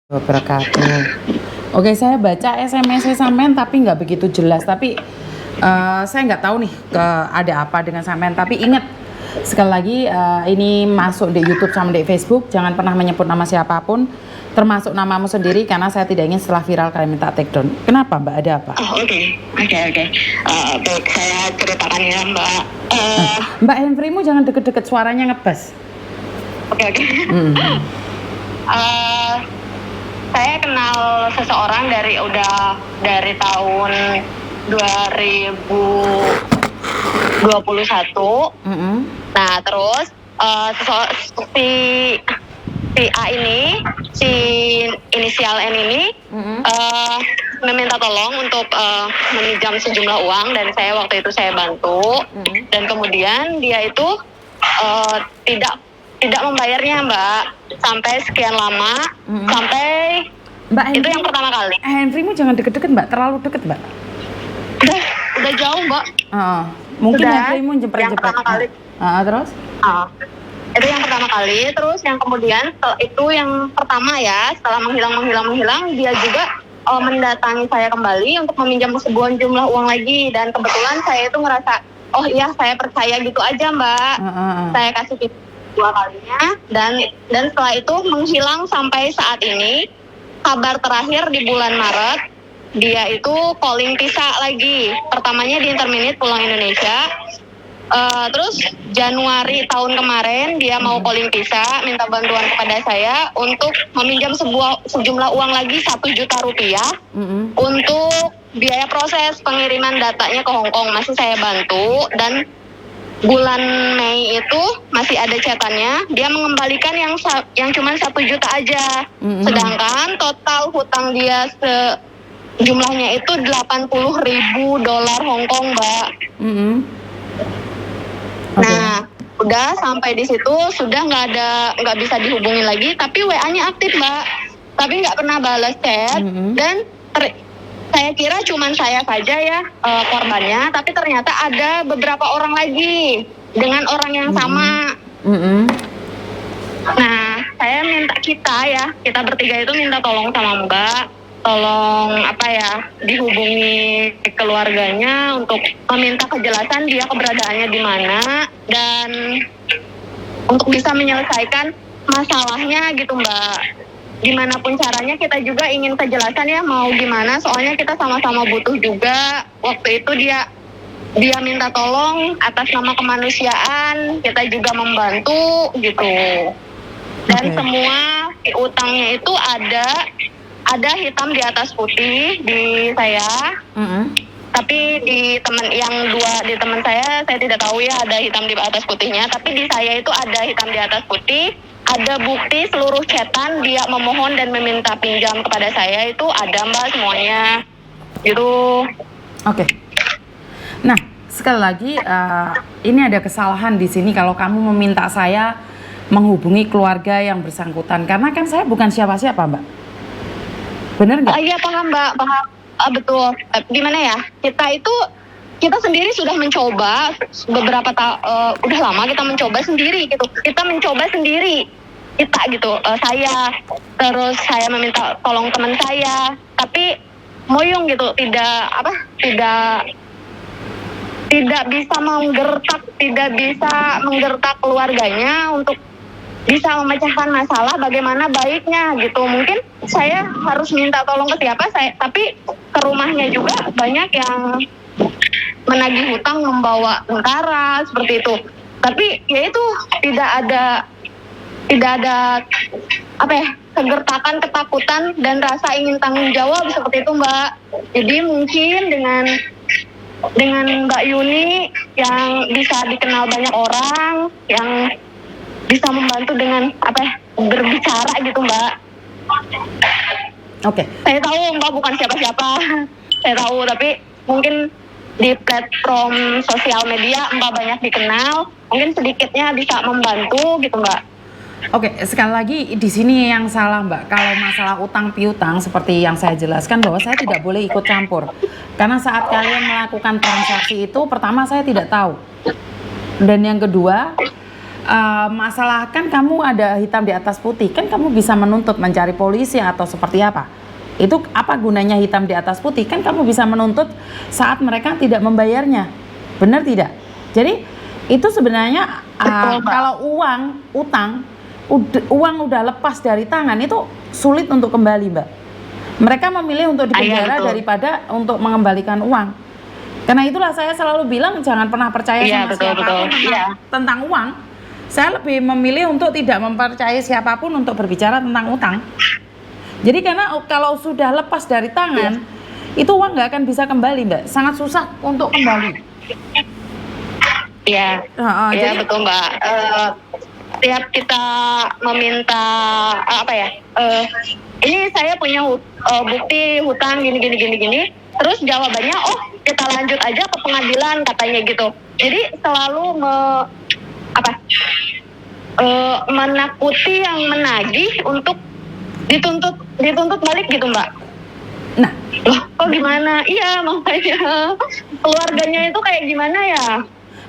Wabarakatuh. Oke, saya baca SMS sampean tapi nggak begitu jelas. Tapi saya nggak tahu nih ada apa dengan sampean. Tapi ingat sekali lagi ini masuk di YouTube sama di Facebook. Jangan pernah menyebut nama siapapun, termasuk namamu sendiri karena saya tidak ingin setelah viral kalian minta take down. Kenapa Mbak? Ada apa? Oh, oke. Baik, saya ceritakan ya Mbak. Mbak handfree-mu jangan deket-deket, suaranya ngebas. Oke. Saya kenal seseorang dari tahun 2021. Nah, terus si A ini, si inisial N ini meminta tolong untuk meminjam sejumlah uang dan waktu itu saya bantu. Dan kemudian dia itu tidak membayarnya Mbak sampai sekian lama, sampai Mbak itu yang pertama kali. Handfree-mu jangan deket-deket Mbak, terlalu deket Mbak. Udah jauh Mbak. Mungkin Sudah, handfree-mu jepret-jepret. yang pertama kali. Terus? Itu yang pertama kali, terus yang kemudian itu yang pertama ya, setelah menghilang, dia juga mendatangi saya kembali untuk meminjam sebuah jumlah uang lagi, dan kebetulan saya itu ngerasa, oh iya saya percaya gitu aja Mbak. Saya kasih dua kalinya, dan setelah itu menghilang sampai saat ini. Kabar terakhir di bulan Maret, dia itu calling visa lagi. Pertamanya di Interminute pulang Indonesia. Terus Januari tahun kemarin dia mau calling visa, minta bantuan kepada saya untuk meminjam sejumlah uang lagi 1 juta rupiah untuk biaya proses pengiriman datanya ke Hong Kong. Masih saya bantu, dan bulan Mei itu masih ada chatannya, dia mengembalikan yang cuma 1 juta aja. Sedangkan total hutang dia jumlahnya itu 80.000 dolar Hong Kong, Mbak. Nah, udah sampai di situ sudah nggak bisa dihubungin lagi, tapi WA-nya aktif Mbak, tapi nggak pernah balas chat. Dan saya kira cuman saya saja ya korbannya, tapi ternyata ada beberapa orang lagi dengan orang yang sama. Nah, saya minta kita bertiga itu minta tolong sama Mbak, tolong dihubungi keluarganya untuk meminta kejelasan dia keberadaannya di mana, dan untuk bisa menyelesaikan masalahnya gitu Mbak. Gimana pun caranya kita juga ingin kejelasan ya, mau gimana, soalnya kita sama-sama butuh juga. Waktu itu dia minta tolong atas nama kemanusiaan, kita juga membantu gitu. Dan semua utangnya itu ada hitam di atas putih di saya. Tapi di teman saya tidak tahu ya ada hitam di atas putihnya, tapi di saya itu ada hitam di atas putih. Ada bukti seluruh chatan dia memohon dan meminta pinjam kepada saya, itu ada Mbak semuanya gitu. Oke. Nah, sekali lagi ini ada kesalahan di sini kalau kamu meminta saya menghubungi keluarga yang bersangkutan, karena kan saya bukan siapa-siapa Mbak. Bener nggak? Iya paham Mbak, paham. Betul. Gimana ya? Kita sendiri sudah mencoba udah lama kita mencoba sendiri gitu. Kita mencoba sendiri gitu. Saya meminta tolong teman saya, tapi moyong gitu, tidak bisa menggertak keluarganya untuk bisa memecahkan masalah bagaimana baiknya gitu. Mungkin saya harus minta tolong ke siapa, tapi ke rumahnya juga banyak yang menagih hutang, membawa tentara seperti itu. Tapi ya itu tidak ada kegertakan, ketakutan dan rasa ingin tanggung jawab seperti itu Mbak. Jadi mungkin dengan Mbak Yuni yang bisa dikenal banyak orang, yang bisa membantu dengan berbicara gitu Mbak. Oke. Saya tahu Mbak bukan siapa-siapa, saya tahu, tapi mungkin di platform sosial media Mbak banyak dikenal, mungkin sedikitnya bisa membantu gitu Mbak. Oke, sekali lagi di sini yang salah Mbak. Kalau masalah utang piutang seperti yang saya jelaskan bahwa saya tidak boleh ikut campur. Karena saat kalian melakukan transaksi itu, pertama saya tidak tahu. Dan yang kedua, masalah kan kamu ada hitam di atas putih, kan kamu bisa menuntut mencari polisi atau seperti apa. Itu apa gunanya hitam di atas putih? Kan kamu bisa menuntut saat mereka tidak membayarnya. Benar tidak? Jadi itu sebenarnya kalau uang udah lepas dari tangan itu sulit untuk kembali, Mbak. Mereka memilih untuk dipenjara daripada untuk mengembalikan uang. Karena itulah saya selalu bilang jangan pernah percaya sama siapapun tentang uang. Saya lebih memilih untuk tidak mempercayai siapapun untuk berbicara tentang utang. Jadi karena kalau sudah lepas dari tangan, itu uang nggak akan bisa kembali, Mbak. Sangat susah untuk kembali. Iya, jadi betul Mbak. Tiap kita meminta ini saya punya bukti hutang gini. Terus jawabannya, oh kita lanjut aja ke pengadilan katanya gitu. Jadi selalu menakuti yang menagih untuk dituntut balik gitu Mbak. Nah, loh kok gimana? Iya makanya keluarganya itu kayak gimana ya?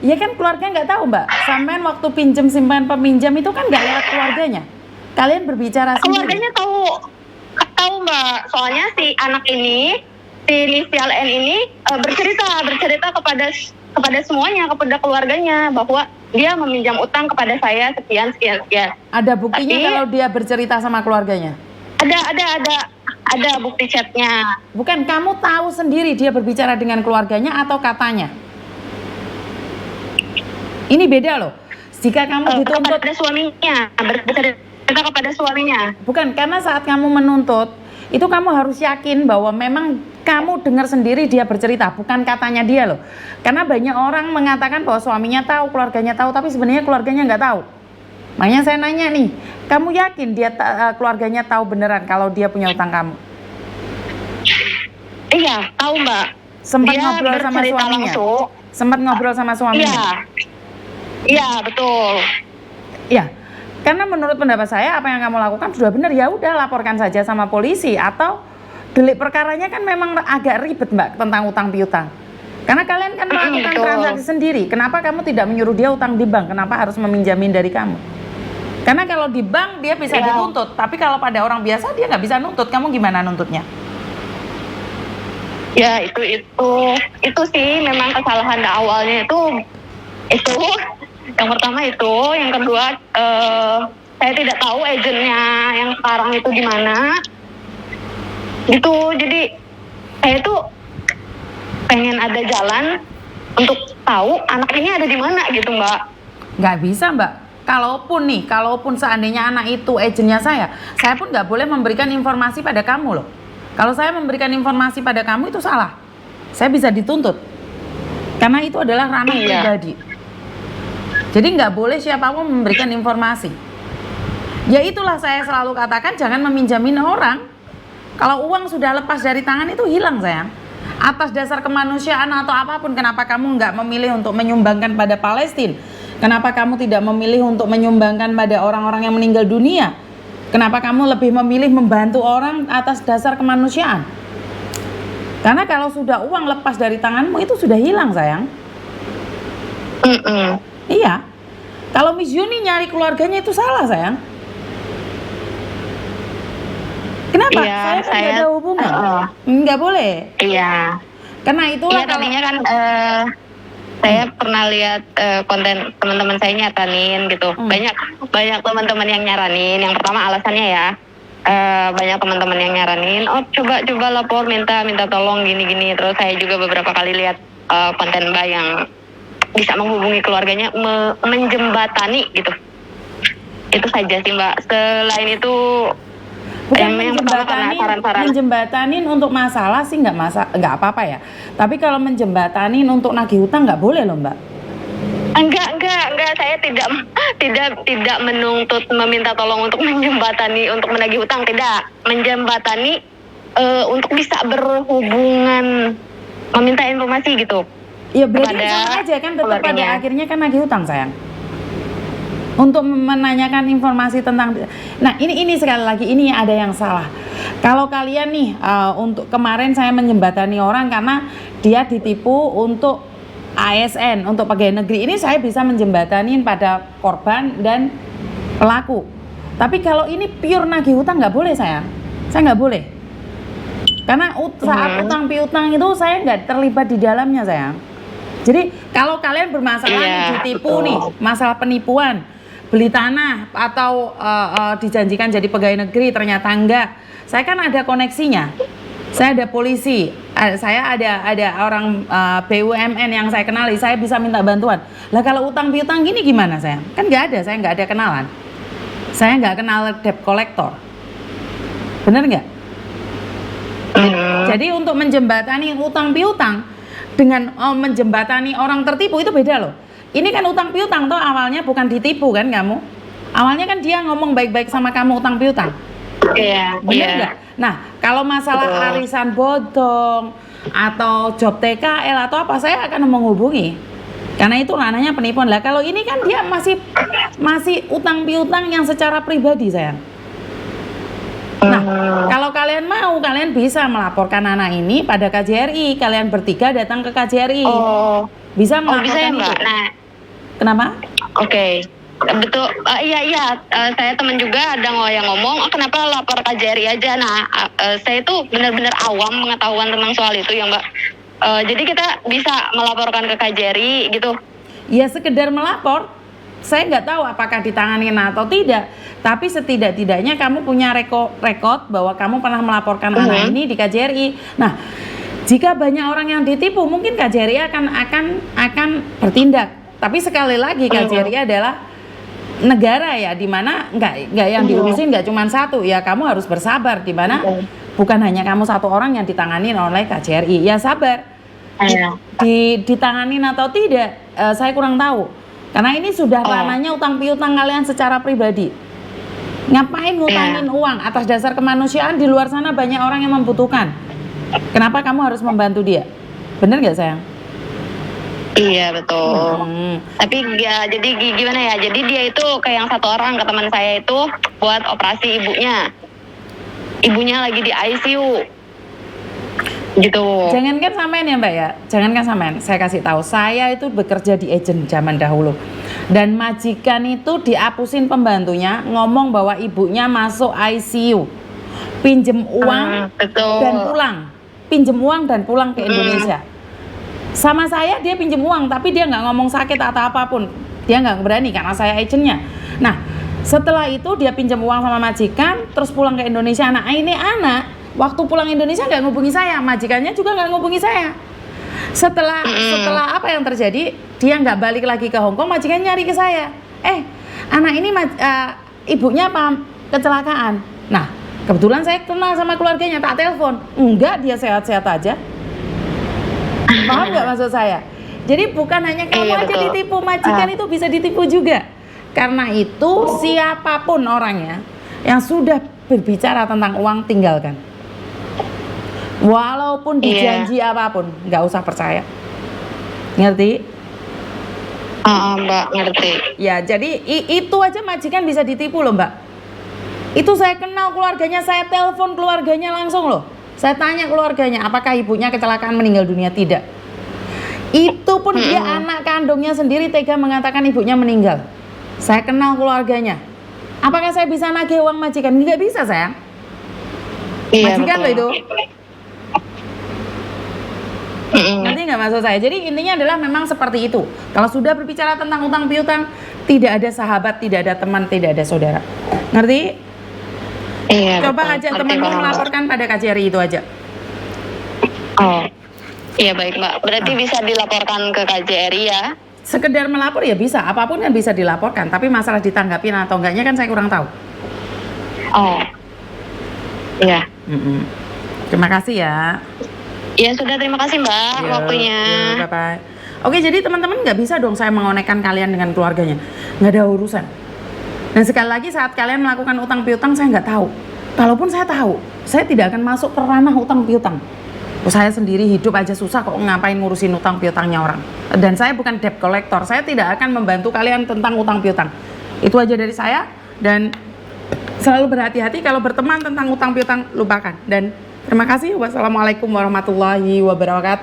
Ya kan keluarga nggak tahu Mbak. Sampean waktu pinjam simpan peminjam itu kan nggak lewat keluarganya. Kalian berbicara sendiri. Keluarganya tahu Mbak. Soalnya si anak ini, si inisial N ini bercerita kepada semuanya, kepada keluarganya bahwa dia meminjam utang kepada saya sekian. Ada buktinya kalau dia bercerita sama keluarganya? Ada bukti chatnya. Bukan, kamu tahu sendiri dia berbicara dengan keluarganya atau katanya? Ini beda loh. Jika kamu dituntut kepada suaminya, bercerita kepada suaminya. Bukan, karena saat kamu menuntut, itu kamu harus yakin bahwa memang kamu dengar sendiri dia bercerita, bukan katanya dia loh. Karena banyak orang mengatakan bahwa suaminya tahu, keluarganya tahu, tapi sebenarnya keluarganya nggak tahu. Makanya saya nanya nih, kamu yakin dia keluarganya tahu beneran kalau dia punya utang kamu? Iya, tahu Mbak. Sempat dia ngobrol sama suaminya? Sempat ngobrol sama suaminya? Iya, betul. Ya, karena menurut pendapat saya apa yang kamu lakukan sudah benar, ya udah laporkan saja sama polisi atau delik perkaranya kan memang agak ribet Mbak tentang utang piutang. Karena kalian kan melakukan transaksi sendiri. Kenapa kamu tidak menyuruh dia utang di bank? Kenapa harus meminjamin dari kamu? Karena kalau di bank dia bisa dituntut, tapi kalau pada orang biasa dia nggak bisa nuntut. Kamu gimana nuntutnya? Ya itu sih memang kesalahan awalnya itu. Yang pertama itu, yang kedua saya tidak tahu agennya yang sekarang itu di mana. Gitu, jadi saya tuh pengen ada jalan untuk tahu anak ini ada di mana gitu Mbak. Nggak bisa Mbak. Kalaupun seandainya anak itu agennya saya pun nggak boleh memberikan informasi pada kamu loh. Kalau saya memberikan informasi pada kamu itu salah. Saya bisa dituntut. Karena itu adalah ranah pribadi. Jadi nggak boleh siapapun memberikan informasi. Ya itulah saya selalu katakan jangan meminjamin orang. Kalau uang sudah lepas dari tangan itu hilang sayang. Atas dasar kemanusiaan atau apapun, kenapa kamu nggak memilih untuk menyumbangkan pada Palestina? Kenapa kamu tidak memilih untuk menyumbangkan pada orang-orang yang meninggal dunia? Kenapa kamu lebih memilih membantu orang atas dasar kemanusiaan? Karena kalau sudah uang lepas dari tanganmu itu sudah hilang sayang. Iya. Kalau Miss Yuni nyari keluarganya itu salah sayang. Kenapa? Iya, saya nggak ada hubungan. Nggak boleh. Iya. Karena itulah tadinya kan saya pernah lihat konten teman-teman saya nyaranin gitu. Banyak teman-teman yang nyaranin. Yang pertama alasannya ya, banyak teman-teman yang nyaranin, oh coba lapor, minta tolong gini. Terus saya juga beberapa kali lihat konten Mbak yang bisa menghubungi keluarganya, menjembatani gitu. Itu saja sih Mbak. Selain itu bukan menjembatanin untuk masalah sih nggak apa-apa ya. Tapi kalau menjembatanin untuk nagih hutang nggak boleh loh Mbak. Enggak. Saya tidak menuntut meminta tolong untuk menjembatani untuk menagih hutang, tidak. Menjembatani untuk bisa berhubungan, meminta informasi gitu. Ya berarti sama aja kan, tetap pada akhirnya kan nagih hutang sayang. Untuk menanyakan informasi tentang, nah ini sekali lagi ini ada yang salah. Kalau kalian nih untuk kemarin saya menjembatani orang karena dia ditipu untuk ASN untuk pegawai negeri ini saya bisa menjembatanin pada korban dan pelaku. Tapi kalau ini pure nagih hutang nggak boleh saya nggak boleh. Karena saat utang piutang itu saya nggak terlibat di dalamnya sayang. Jadi kalau kalian bermasalah nih, ditipu nih, masalah penipuan, beli tanah atau dijanjikan jadi pegawai negeri ternyata enggak, saya kan ada koneksinya. Saya ada polisi, saya ada orang BUMN yang saya kenali, saya bisa minta bantuan. Lah kalau utang piutang gini gimana sayang? Kan nggak ada, saya nggak ada kenalan. Saya nggak kenal debt collector. Bener nggak? Jadi untuk menjembatani utang piutang dengan menjembatani orang tertipu itu beda loh. Ini kan utang piutang toh awalnya bukan ditipu kan kamu? Awalnya kan dia ngomong baik-baik sama kamu utang piutang. Iya. Bener nggak? Nah kalau masalah arisan bodong atau job TKL atau apa, saya akan menghubungi. Karena itu ranahnya penipuan. Lah kalau ini kan dia masih utang piutang yang secara pribadi sayang. Nah, kalau kalian mau, kalian bisa melaporkan anak ini pada KJRI. Kalian bertiga datang ke KJRI. Bisa melaporkan bisa ya, Mbak? itu. Nah, kenapa? Oke. Betul. Iya. Saya teman juga ada yang ngomong, kenapa lapor KJRI aja? Nah, saya itu benar-benar awam pengetahuan tentang soal itu ya, Mbak. Jadi kita bisa melaporkan ke KJRI gitu. Ya sekedar melapor. Saya nggak tahu apakah ditanganin atau tidak, tapi setidak-tidaknya kamu punya rekod bahwa kamu pernah melaporkan anak ini di KJRI. Nah, jika banyak orang yang ditipu, mungkin KJRI akan bertindak. Tapi sekali lagi KJRI adalah negara ya, di mana nggak yang diurusin nggak cuma satu. Ya kamu harus bersabar, di mana bukan hanya kamu satu orang yang ditanganin oleh KJRI. Ya sabar. Ditanganin atau tidak, saya kurang tahu. Karena ini sudah ranahnya utang piutang kalian secara pribadi. Ngapain ngutangin uang atas dasar kemanusiaan? Di luar sana banyak orang yang membutuhkan. Kenapa kamu harus membantu dia? Bener nggak sayang? Iya betul. Tapi ya jadi gimana ya? Jadi dia itu kayak yang satu orang ke teman saya itu buat operasi ibunya. Ibunya lagi di ICU. Gitu. Jangankan sampean ya Mbak ya, jangankan sampean, saya kasih tahu, saya itu bekerja di agent zaman dahulu, dan majikan itu dihapusin pembantunya ngomong bahwa ibunya masuk ICU, pinjem uang dan pulang, pinjem uang dan pulang ke Indonesia. Sama saya dia pinjem uang, tapi dia nggak ngomong sakit atau apapun, dia nggak berani karena saya agentnya. Nah setelah itu dia pinjem uang sama majikan, terus pulang ke Indonesia. Nah ini anak waktu pulang Indonesia nggak ngubungi saya, majikannya juga nggak ngubungi saya. Setelah apa yang terjadi, dia nggak balik lagi ke Hong Kong, majikannya nyari ke saya. Anak ini ibunya apa kecelakaan. Nah, kebetulan saya kenal sama keluarganya, tak telepon. Enggak, dia sehat-sehat aja. Paham nggak maksud saya? Jadi bukan hanya kamu aja ditipu, majikan itu bisa ditipu juga. Karena itu siapapun orangnya yang sudah berbicara tentang uang, tinggalkan. Walaupun dijanji apapun, nggak usah percaya. Ngerti? Mbak, ngerti. Ya, jadi itu aja majikan bisa ditipu loh Mbak. Itu saya kenal keluarganya, saya telepon keluarganya langsung loh. Saya tanya keluarganya, apakah ibunya kecelakaan meninggal dunia? Tidak. Itu pun dia anak kandungnya sendiri tega mengatakan ibunya meninggal. Saya kenal keluarganya. Apakah saya bisa nagih uang majikan? Nggak bisa sayang. Majikan loh itu. Ngerti nggak maksud saya? Jadi intinya adalah memang seperti itu. Kalau sudah berbicara tentang utang piutang, tidak ada sahabat, tidak ada teman, tidak ada saudara. Ngerti? Iya. Coba ajak temanmu melaporkan pada KJRI itu aja. Iya baik Mbak. Berarti bisa dilaporkan ke KJRI ya? Sekedar melapor ya bisa, apapun yang bisa dilaporkan. Tapi masalah ditanggapin atau enggaknya kan saya kurang tahu. Iya. Terima kasih ya. Ya sudah, terima kasih Mbak waktunya. Bye-bye. Oke, jadi teman-teman nggak bisa dong saya mengonekkan kalian dengan keluarganya. Nggak ada urusan. Dan sekali lagi saat kalian melakukan utang piutang, saya nggak tahu. Kalaupun saya tahu, saya tidak akan masuk ke ranah utang piutang. Saya sendiri hidup aja susah kok, ngapain ngurusin utang piutangnya orang. Dan saya bukan debt collector, saya tidak akan membantu kalian tentang utang piutang. Itu aja dari saya, dan selalu berhati-hati kalau berteman tentang utang piutang, lupakan. Dan terima kasih. Wassalamualaikum warahmatullahi wabarakatuh.